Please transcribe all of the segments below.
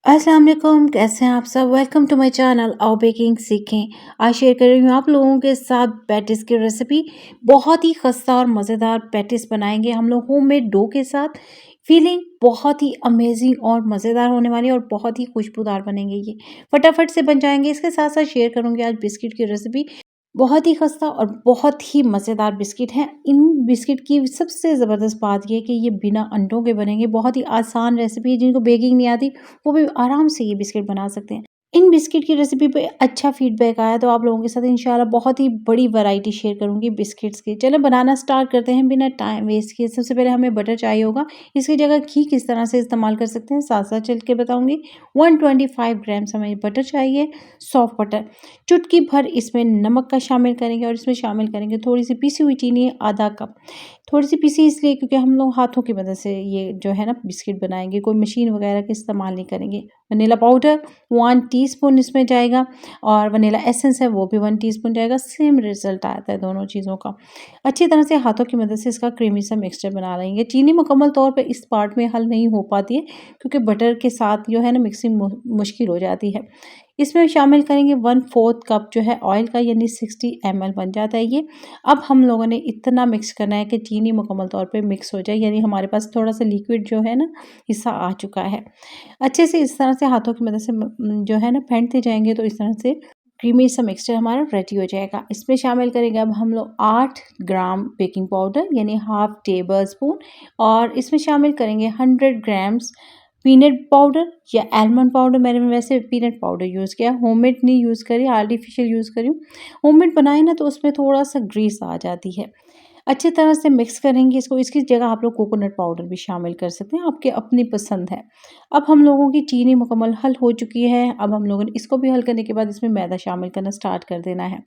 अस्सलाम वालेकुम, कैसे हैं आप सब। वेलकम टू माय चैनल आओ बेकिंग सीखें। आज शेयर कर रही हूँ आप लोगों के साथ पैटिस की रेसिपी। बहुत ही खस्ता और मज़ेदार पैटिस बनाएंगे हम लोग होममेड डो के साथ। फीलिंग बहुत ही अमेजिंग और मज़ेदार होने वाली है और बहुत ही खुशबूदार बनेंगे ये। फटाफट से बन जाएंगे। इसके साथ साथ शेयर करूँगी आज बिस्किट की रेसिपी। बहुत ही खस्ता और बहुत ही मज़ेदार बिस्किट हैं। इन बिस्किट की सबसे ज़बरदस्त बात ये है कि ये बिना अंडों के बनेंगे। बहुत ही आसान रेसिपी है, जिनको बेकिंग नहीं आती वो भी आराम से ये बिस्किट बना सकते हैं। इन बिस्किट की रेसिपी पे अच्छा फीडबैक आया तो आप लोगों के साथ इंशाल्लाह बहुत ही बड़ी वैरायटी शेयर करूँगी बिस्किट्स की। चलो बनाना स्टार्ट करते हैं बिना टाइम वेस्ट किए। सबसे पहले हमें बटर चाहिए होगा। इसकी जगह घी किस तरह से इस्तेमाल कर सकते हैं साथ-साथ चल के बताऊँगी। 125 ग्राम्स हमें बटर चाहिए, सॉफ्ट बटर। चुटकी भर इसमें नमक का शामिल करेंगे और इसमें शामिल करेंगे थोड़ी-सी पिसी हुई चीनी आधा कप। थोड़ी-सी पीसी इसलिए क्योंकि हम लोग हाथों की मदद से ये जो है ना बिस्किट बनाएँगे, कोई मशीन वगैरह का इस्तेमाल नहीं करेंगे। वनीला पाउडर 1 टीस्पून इसमें जाएगा और वनीला एसेंस है वो भी 1 टीस्पून जाएगा। सेम रिज़ल्ट आता है दोनों चीज़ों का। अच्छी तरह से हाथों की मदद से इसका क्रीमी सा मिक्सचर बना लेंगे। चीनी मुकम्मल तौर पे इस पार्ट में हल नहीं हो पाती है क्योंकि बटर के साथ जो है ना मिक्सिंग मुश्किल हो जाती है। इसमें शामिल करेंगे 1/4 कप जो है ऑयल का, यानी 60 ml बन जाता है ये। अब हम लोगों ने इतना मिक्स करना है कि चीनी मुकम्मल तौर पे मिक्स हो जाए, यानी हमारे पास थोड़ा-सा लिक्विड जो है ना हिस्सा आ चुका है। अच्छे से इस तरह से हाथों की मदद से जो है ना फेंटते जाएँगे तो इस तरह से क्रीमी सा मिक्सचर हमारा रेडी हो जाएगा। इसमें शामिल करेंगे अब हम लोग 8 ग्राम बेकिंग पाउडर, यानी हाफ टेबल स्पून, और इसमें शामिल करेंगे 100 ग्राम्स पीनट पाउडर या आलमंड पाउडर। मैंने वैसे पीनट पाउडर यूज़ किया, होममेड नहीं यूज़ करी, आर्टिफिशियल यूज़ करी हूँ। होममेड बनाए ना तो उसमें थोड़ा-सा ग्रीस आ जाती है। अच्छी तरह से मिक्स करेंगे इसको। इसकी जगह आप लोग कोकोनट पाउडर भी शामिल कर सकते हैं, आपके अपनी पसंद है। अब हम लोगों की चीनी मुकम्मल हल हो चुकी है। अब हम लोगों ने इसको भी हल करने के बाद इसमें मैदा शामिल करना स्टार्ट कर देना है।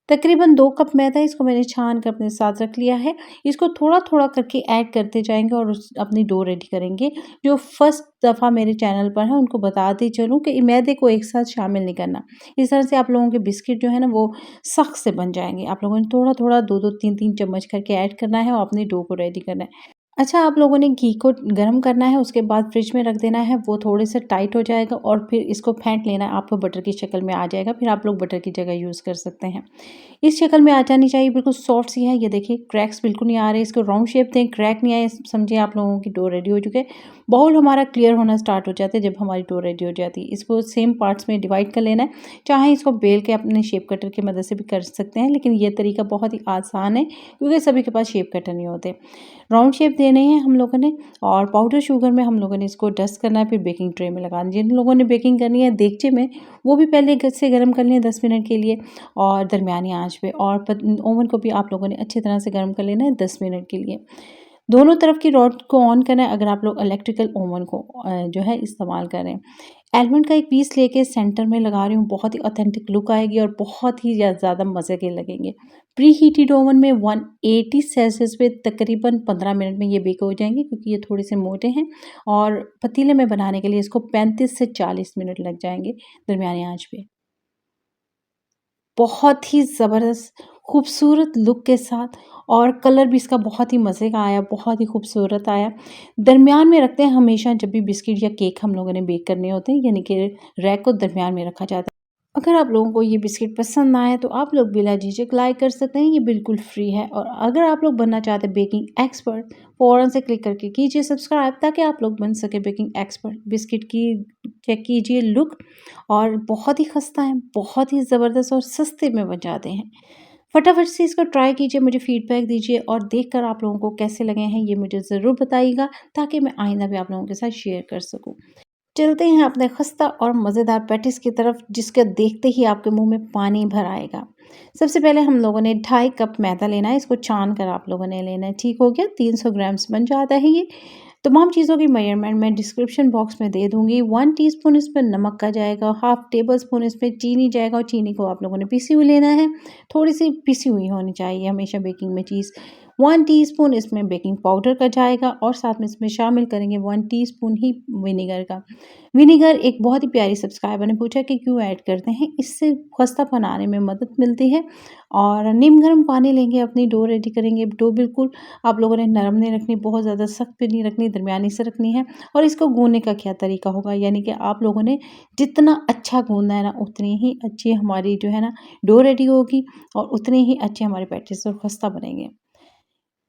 तकरीबन 2 कप मैदा, इसको मैंने छान कर अपने साथ रख लिया है। इसको थोड़ा-थोड़ा करके ऐड करते जाएँगे और अपनी डो रेडी करेंगे। जो फर्स्ट दफ़ा मेरे चैनल पर है उनको बताती चलूँ कि मैदे को एक साथ शामिल नहीं करना। इस तरह से आप लोगों के बिस्किट जो है ना वो सख्त से बन जाएँगे। आप लोगों ने थोड़ा-थोड़ा 2-2 3-3 चम्मच करके ऐड करना है और अपनी डो को रेडी करना है। अच्छा, आप लोगों ने घी को गरम करना है, उसके बाद फ्रिज में रख देना है। वो थोड़े से टाइट हो जाएगा और फिर इसको फेंट लेना है, आपको बटर की शक्ल में आ जाएगा। फिर आप लोग बटर की जगह यूज़ कर सकते हैं। इस शक्ल में आ जानी चाहिए, बिल्कुल सॉफ्ट सी है। ये देखिए क्रैक्स बिल्कुल नहीं आ रहे। इसको राउंड शेप दें, क्रैक नहीं आए, समझिए आप लोगों की डो रेडी हो चुके हैं। बाउल हमारा क्लियर होना स्टार्ट हो जाता है जब हमारी डो रेडी हो जाती है। इसको सेम पार्ट्स में डिवाइड कर लेना है। चाहे इसको बेल के अपने शेप कटर की मदद से भी कर सकते हैं, लेकिन ये तरीका बहुत ही आसान है क्योंकि सभी के पास शेप कटर नहीं होते। राउंड शेप देने हैं हम लोगों ने, और पाउडर शुगर में हम लोगों ने इसको डस्ट करना है, फिर बेकिंग ट्रे में लगाना। जिन लोगों ने बेकिंग करनी है देगचे में, वो भी पहले गैस से गर्म कर लें 10 मिनट के लिए और दरमियानी आंच पे, और ओवन को भी आप लोगों ने अच्छी तरह से गर्म कर लेना है 10 मिनट के लिए। दोनों तरफ की रॉड को ऑन करना है अगर आप लोग इलेक्ट्रिकल ओवन को जो है इस्तेमाल करें। आलमंड का एक पीस लेके सेंटर में लगा रही हूँ, बहुत ही ऑथेंटिक लुक आएगी और बहुत ही ज़्यादा मज़े के लगेंगे। प्री हीटेड ओवन में 180 सेल्सियस पे तकरीबन 15 मिनट में ये बेक हो जाएंगे क्योंकि ये थोड़े से मोटे हैं, और पतीले में बनाने के लिए इसको 35 से 40 मिनट लग जाएंगे दरमियानी आंच पे। बहुत ही ज़बरदस्त खूबसूरत लुक के साथ, और कलर भी इसका बहुत ही मज़े का आया, बहुत ही खूबसूरत आया। दरमियान में रखते हैं हमेशा जब भी बिस्किट या केक हम लोगों ने बेक करने होते हैं, यानी कि रैक को दरमियान में रखा जाता है। अगर आप लोगों को ये बिस्किट पसंद आए तो आप लोग बिला झिझक लाइक कर सकते हैं, ये बिल्कुल फ्री है। और अगर आप लोग बनना चाहते हैं बेकिंग एक्सपर्ट, फ़ौरन से क्लिक करके कीजिए सब्सक्राइब ताकि आप लोग बन सके बेकिंग एक्सपर्ट। बिस्किट की चेक कीजिए लुक, और बहुत ही खस्ता है, बहुत ही ज़बरदस्त और सस्ते में बन जाते हैं। फटाफट से इसको ट्राई कीजिए, मुझे फीडबैक दीजिए और देखकर आप लोगों को कैसे लगे हैं ये मुझे ज़रूर बताइएगा ताकि मैं आइंदा भी आप लोगों के साथ शेयर कर सकूँ। चलते हैं अपने खस्ता और मज़ेदार पैटिस की तरफ, जिसके देखते ही आपके मुंह में पानी भर आएगा। सबसे पहले हम लोगों ने 2.5 कप मैदा लेना है, इसको छान कर आप लोगों ने लेना है। ठीक हो गया, 300 ग्राम्स बन जाता है ये। तमाम चीज़ों की मेजरमेंट मैं डिस्क्रिप्शन बॉक्स में दे दूंगी। 1 टीस्पून इसमें नमक का जाएगा, हाफ टेबल स्पून इसमें चीनी जाएगा, और चीनी को आप लोगों ने पिसी हुई लेना है। थोड़ी सी पिसी हुई होनी चाहिए हमेशा बेकिंग में चीज़। 1 टीस्पून इसमें बेकिंग पाउडर का जाएगा और साथ में इसमें शामिल करेंगे 1 टीस्पून ही विनेगर का। विनेगर एक बहुत ही प्यारी सब्सक्राइबर ने पूछा कि क्यों ऐड करते हैं, इससे खस्ता बनाने में मदद मिलती है। और नीम गर्म पानी लेंगे, अपनी डो रेडी करेंगे। डो बिल्कुल आप लोगों ने नरम नहीं रखनी, बहुत ज़्यादा सख्त भी नहीं रखनी, दरमियानी से रखनी है। और इसको गूँथने का क्या तरीका होगा, यानी कि आप लोगों ने जितना अच्छा गूँथना है ना, उतनी ही अच्छी हमारी जो है ना डो रेडी होगी और उतने ही अच्छे हमारे पैटीज़ और खस्ता बनेंगे।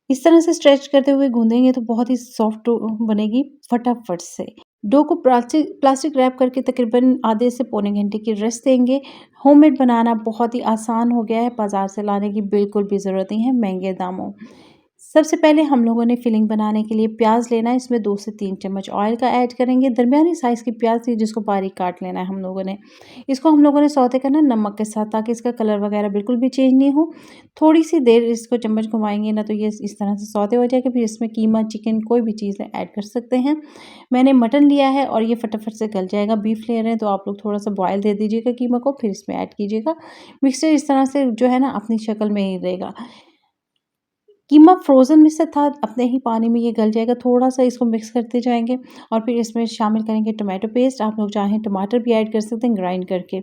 इस तरह से स्ट्रेच करते हुए गूँथेंगे तो बहुत ही सॉफ्ट डो बनेगी फटाफट से। डो को प्लास्टिक रैप करके तकरीबन आधे से पौने घंटे की रेस्ट देंगे। होममेड बनाना बहुत ही आसान हो गया है, बाज़ार से लाने की बिल्कुल भी ज़रूरत नहीं है महँगे दामों। सबसे पहले हम लोगों ने फिलिंग बनाने के लिए प्याज लेना है, इसमें 2 से 3 चम्मच ऑयल का ऐड करेंगे। दरमियानी साइज़ की प्याज थी जिसको बारीक काट लेना है हम लोगों ने। इसको हम लोगों ने सौते करना है नमक के साथ, ताकि इसका कलर वगैरह बिल्कुल भी चेंज नहीं हो। थोड़ी-सी देर इसको चम्मच घुमाएँगे ना तो ये इस तरह से सौते हो जाएगा। फिर इसमें कीमा, चिकन कोई भी चीज़ ऐड कर सकते हैं। मैंने मटन लिया है और ये फटाफट से गल जाएगा। बीफ ले रहे हैं तो आप लोग थोड़ा-सा बॉयल दे दीजिएगा कीमा को, फिर इसमें ऐड कीजिएगा। मिक्सचर इस तरह से जो है ना अपनी शक्ल में ही रहेगा। कीमा फ्रोज़न में से था, अपने ही पानी में ये गल जाएगा। थोड़ा-सा इसको मिक्स करते जाएँगे और फिर इसमें शामिल करेंगे टोमेटो पेस्ट। आप लोग चाहें टमाटर भी ऐड कर सकते हैं ग्राइंड करके।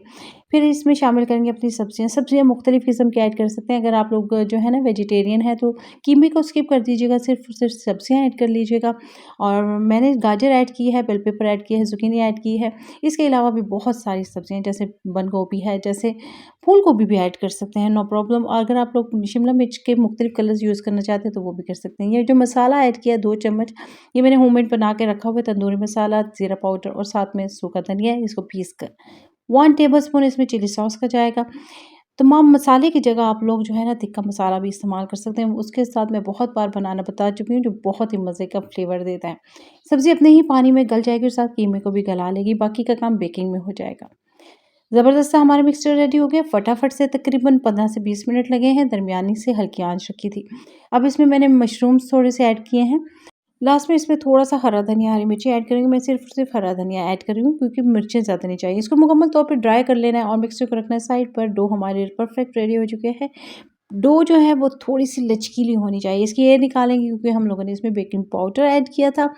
फिर इसमें शामिल करेंगे अपनी सब्जियाँ। सब्जियाँ मुख्तलिफ़ किस्म की ऐड कर सकते हैं। अगर आप लोग जो है ना वेजिटेरियन हैं तो कीमे को स्किप कर दीजिएगा, सिर्फ़ सब्जियाँ ऐड कर लीजिएगा। और मैंने गाजर ऐड की है, बेल पेपर ऐड किया है, ज़ुकीनी ऐड की है। इसके अलावा भी बहुत सारी सब्जियाँ जैसे बंद गोभी है, जैसे फूल गोभी भी ऐड कर सकते हैं, नो प्रॉब्लम। अगर आप लोग शिमला मिर्च के मुख्तलिफ़ कलर्स यूज़ करना चाहते हैं तो वो भी कर सकते हैं। ये जो मसाला ऐड किया 2 चम्मच, ये मैंने होममेड बना के रखा हुआ है, तंदूरी मसाला, ज़ीरा पाउडर और साथ में सूखा धनिया है, इसको पीस कर। 1 टेबलस्पून इसमें चिली सॉस का जाएगा। तमाम मसाले की जगह आप लोग जो है ना तिक्का मसाला भी इस्तेमाल कर सकते हैं। उसके साथ मैं बहुत बार बनाना बता चुकी हूँ, जो बहुत ही मज़े का फ्लेवर देता है। सब्ज़ी अपने ही पानी में गल जाएगी और साथ कीमे को भी गला लेगी, बाकी का काम बेकिंग में हो जाएगा। ज़बरदस्त सा हमारा मिक्सचर रेडी हो गया। फटाफट से तकरीबन 15 से 20 मिनट लगे हैं, दरमियानी से हल्की आंच रखी थी। अब इसमें मैंने मशरूम्स थोड़े से ऐड किए हैं। लास्ट में इसमें थोड़ा-सा हरा धनिया, हरी मिर्ची ऐड करेंगे। मैं सिर्फ़ हरा धनिया ऐड कर रही हूँ क्योंकि मिर्चें ज़्यादा नहीं चाहिए। इसको मुकम्मल तौर पे ड्राई कर लेना है और मिक्सचर को रखना है साइड पर। डो हमारे परफ़ेक्ट रेडी हो चुके हैं। डो जो है वो थोड़ी-सी लचकीली होनी चाहिए। इसकी एयर निकालेंगे क्योंकि हम लोगों ने इसमें बेकिंग पाउडर ऐड किया था।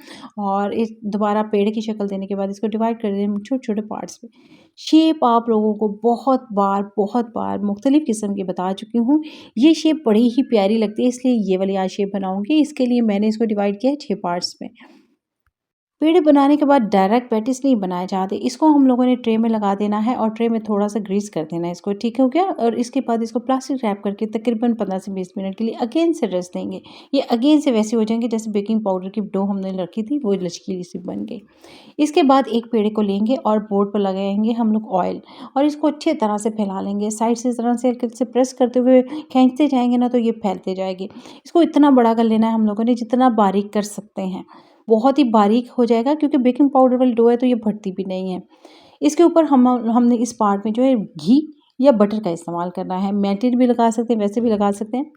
और इस दोबारा पेड़ की शक्ल देने के बाद इसको डिवाइड कर देंगे छोटे-छोटे पार्ट्स में। शेप आप लोगों को बहुत बार मुख्तलिफ़ किस्म की बता चुकी हूँ। ये शेप बड़ी ही प्यारी लगती है, इसलिए ये वाली आज शेप बनाऊँगी। इसके लिए मैंने इसको डिवाइड किया है 6 पार्ट्स में। पेड़े बनाने के बाद डायरेक्ट पैटीज़ नहीं बनाए जाते। इसको हम लोगों ने ट्रे में लगा देना है और ट्रे में थोड़ा-सा ग्रीस कर देना है इसको, ठीक हो गया? और इसके बाद इसको प्लास्टिक रैप करके तकरीबन 15 से 20 मिनट के लिए अगेन से रेस्ट देंगे। ये अगेन से वैसे हो जाएँगे जैसे बेकिंग पाउडर की डो हमने रखी थी, वो लचकीली सी बन गई। इसके बाद एक पेड़े को लेंगे और बोर्ड पर लगाएँगे हम लोग ऑयल और इसको अच्छी तरह से फैला लेंगे। साइड से इस तरह से हल्के से प्रेस करते हुए खींचते जाएँगे ना तो ये फैलते जाएगी। इसको इतना बड़ा कर लेना है हम लोगों ने जितना बारीक कर सकते हैं। बहुत ही बारीक हो जाएगा क्योंकि बेकिंग पाउडर वाली डो है तो ये फटती भी नहीं है। इसके ऊपर हमने इस पार्ट में जो है घी या बटर का इस्तेमाल करना है। मेल्टेड भी लगा सकते हैं, वैसे भी लगा सकते हैं,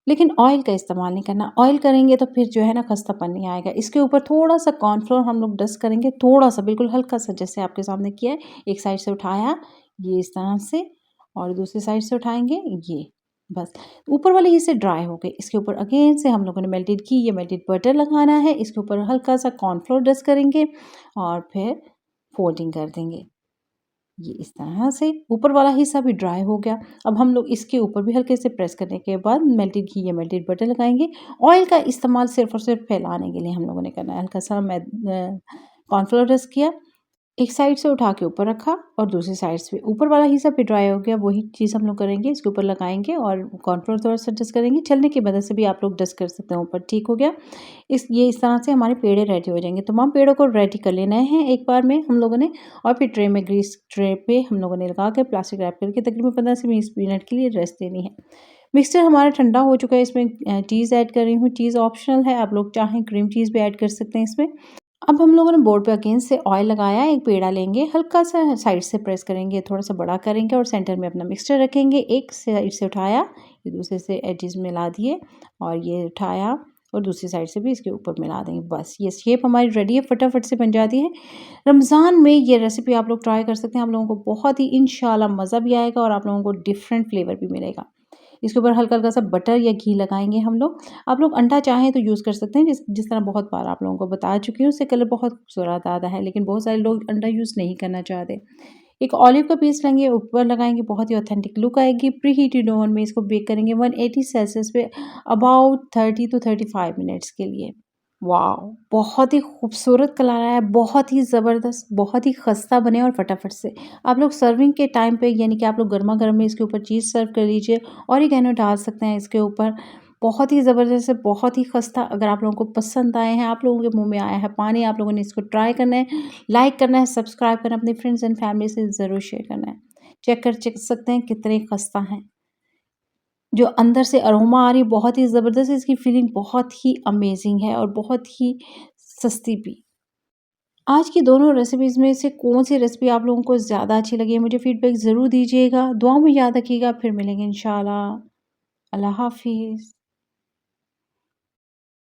लेकिन ऑयल का इस्तेमाल नहीं करना। ऑयल करेंगे तो फिर जो है ना खस्तापन नहीं आएगा। इसके ऊपर थोड़ा-सा कॉर्नफ्लोर हम लोग डस्ट करेंगे, थोड़ा-सा बिल्कुल हल्का-सा, जैसे आपके सामने किया है। एक साइड से उठाया ये इस तरह से और दूसरी साइड से उठाएँगे ये, बस। ऊपर वाले हिस्से ड्राई हो गए। इसके ऊपर अगेन से हम लोगों ने मेल्टेड घी या मेल्टेड बटर लगाना है। इसके ऊपर हल्का-सा कॉर्नफ्लोर डस्ट करेंगे और फिर फोल्डिंग कर देंगे। ये इस तरह से ऊपर वाला हिस्सा भी ड्राई हो गया। अब हम लोग इसके ऊपर भी हल्के से प्रेस करने के बाद मेल्टेड घी या मेल्टेड बटर लगाएँगे। ऑयल का इस्तेमाल सिर्फ़ और सिर्फ़ फैलाने के लिए हम लोगों ने करना है। हल्का-सा कॉर्नफ्लोर डस्ट किया, एक साइड से उठा के ऊपर रखा और दूसरी साइड से ऊपर वाला हिस्सा भी ड्राई हो गया। वही चीज़ हम लोग करेंगे, इसके ऊपर लगाएँगे और कॉर्नफ्लोर थोड़ा-सा डस्ट करेंगे। छलनी की मदद से भी आप लोग डस्ट कर सकते हैं ऊपर, ठीक हो गया? इस तरह से हमारे पेड़े रेडी हो जाएँगे। तमाम पेड़ों को रेडी कर लेना है एक बार में हम लोगों ने और फिर ट्रे पे हम लोगों ने लगा के प्लास्टिक रैप करके तकरीबन 15 से 20 मिनट के लिए रेस्ट देनी है। मिक्सचर हमारा ठंडा हो चुका है, इसमें चीज़ ऐड कर रही हूँ। चीज़ ऑप्शनल है, आप लोग चाहें क्रीम चीज़ भी ऐड कर सकते हैं इसमें। अब हम लोगों ने बोर्ड पे अगेन से ऑयल लगाया, एक पेड़ा लेंगे, हल्का-सा साइड से प्रेस करेंगे, थोड़ा-सा बड़ा करेंगे और सेंटर में अपना मिक्सचर रखेंगे। एक साइड से उठाया, ये दूसरे से एजेस मिला दिए और ये उठाया और दूसरी साइड से भी इसके ऊपर मिला देंगे। बस ये शेप हमारी रेडी है, फटाफट से बन जाती है। रमज़ान में ये रेसिपी आप लोग ट्राई कर सकते हैं। आप लोगों को बहुत ही इंशाल्लाह मज़ा भी आएगा और आप लोगों को डिफरेंट फ्लेवर भी मिलेगा। इसके ऊपर हल्का-हल्का सा बटर या घी लगाएँगे हम लोग। आप लोग अंडा चाहें तो यूज़ कर सकते हैं, जिस तरह बहुत बार आप लोगों को बता चुकी हूँ, उससे कलर बहुत खूबसूरत आता है, लेकिन बहुत सारे लोग अंडा यूज़ नहीं करना चाहते। एक ऑलिव का पीस लेंगे, ऊपर लगाएँगे, बहुत ही ऑथेंटिक लुक आएगी। प्री हीटेड ओवन में इसको बेक करेंगे 180 सेल्सियस पे अबाउट 30 टू 35 मिनट्स के लिए। वॉव! बहुत ही खूबसूरत कलर आया है, बहुत ही ज़बरदस्त, बहुत ही खस्ता बने और फटाफट से। आप लोग सर्विंग के टाइम पे यानी कि आप लोग गरमा-गरम में इसके ऊपर चीज़ सर्व कर लीजिए, ऑरिगैनो डाल सकते हैं इसके ऊपर। बहुत ही ज़बरदस्त है, बहुत ही खस्ता। अगर आप लोगों को पसंद आए हैं, आप लोगों के मुँह में आया है पानी, आप लोगों ने इसको ट्राई करना है, लाइक करना है, सब्सक्राइब करना है, अपने फ्रेंड्स एंड फैमिली से ज़रूर शेयर करना है। चेक सकते हैं कितने खस्ता हैं। जो अंदर से अरोमा आ रही है बहुत ही ज़बरदस्त है, इसकी फीलिंग बहुत ही अमेज़िंग है और बहुत ही सस्ती भी। आज की दोनों रेसिपीज़ में से कौन-सी रेसिपी आप लोगों को ज़्यादा अच्छी लगी है? मुझे फीडबैक ज़रूर दीजिएगा। दुआ में याद रखिएगा, फिर मिलेंगे इंशाल्लाह। अल्लाह हाफ़िज़।